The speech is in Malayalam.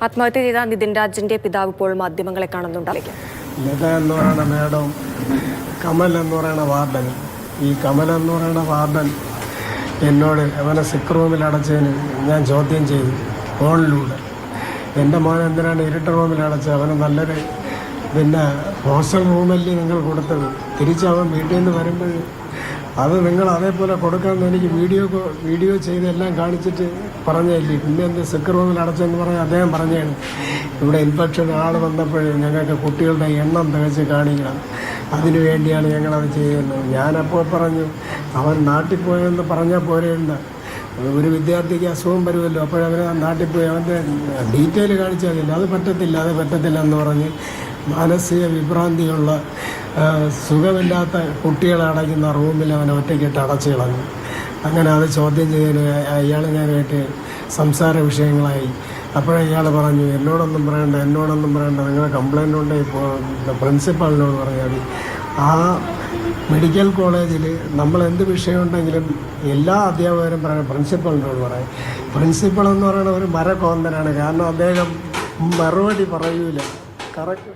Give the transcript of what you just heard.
ആത്മഹത്യ ചെയ്ത നിതിൻ രാജിന്റെ പിതാവ് ഇപ്പോൾ മാധ്യമങ്ങളെ കാണുന്നുണ്ടായിരിക്കും. ലത എന്ന് പറയുന്ന മേഡം, കമൽ എന്ന് പറയുന്ന വാർഡൻ, ഈ കമൽ എന്ന് പറയുന്ന വാർഡൻ എന്നോട് അവനെ സിക്ക് റൂമിൽ അടച്ചതിന് ഞാൻ ചോദ്യം ചെയ്തു ഫോണിലൂടെ. എൻ്റെ മോൻ എന്തിനാണ് ഇരുട്ട് റൂമിൽ അടച്ചത്? അവന് നല്ലൊരു ഹോസ്റ്റൽ റൂമല്ലേ നിങ്ങൾ കൊടുത്തത്. തിരിച്ചവൻ വീട്ടിൽ നിന്ന് വരുമ്പോൾ അത് നിങ്ങൾ അതേപോലെ കൊടുക്കാമെന്ന് എനിക്ക് വീഡിയോ ചെയ്ത് എല്ലാം കാണിച്ചിട്ട് പറഞ്ഞില്ലേ. പിന്നെ എന്ത് സിക്ക് റൂമിൽ അടച്ചെന്ന് പറഞ്ഞാൽ അദ്ദേഹം പറഞ്ഞാണ് ഇവിടെ ഇൻഫെക്ഷൻ ആൾ വന്നപ്പോൾ ഞങ്ങൾക്ക് കുട്ടികളുടെ എണ്ണം തികച്ച് കാണിക്കണം, അതിനു വേണ്ടിയാണ് ഞങ്ങളത് ചെയ്യുന്നത്. ഞാനപ്പോൾ പറഞ്ഞു അവൻ നാട്ടിൽ പോയെന്ന് പറഞ്ഞാൽ പോരെയുണ്ട്, ഒരു വിദ്യാർത്ഥിക്ക് അസുഖം വരുമല്ലോ, അപ്പോഴവന് നാട്ടിൽ പോയി അവൻ്റെ ഡീറ്റെയിൽ കാണിച്ചാൽ മതി. അത് പറ്റത്തില്ല എന്ന് പറഞ്ഞ് മാനസിക വിഭ്രാന്തിയുള്ള സുഖമില്ലാത്ത കുട്ടികളെ അടയ്ക്കുന്ന റൂമിൽ അവൻ ഒറ്റയ്ക്കിട്ട് അടച്ചു കളഞ്ഞു. അങ്ങനെ അത് ചോദ്യം ചെയ്തതിന് അയാൾ ഞാനായിട്ട് സംസാര വിഷയങ്ങളായി. അപ്പോഴേ ഇയാൾ പറഞ്ഞു എന്നോടൊന്നും പറയണ്ട, നിങ്ങൾ കംപ്ലൈൻ്റ് ഉണ്ട് ഇപ്പോൾ പ്രിൻസിപ്പാളിനോട് പറഞ്ഞാൽ മതി. ആ മെഡിക്കൽ കോളേജിൽ നമ്മൾ എന്ത് വിഷയമുണ്ടെങ്കിലും എല്ലാ അധ്യാപകരും പറയണം പ്രിൻസിപ്പളിനോട് പറയും. പ്രിൻസിപ്പൾ എന്ന് പറയുന്ന ഒരു മരക്കോന്തനാണ്. കാരണം അദ്ദേഹം മറുപടി പറയൂല. കറക്റ്റ്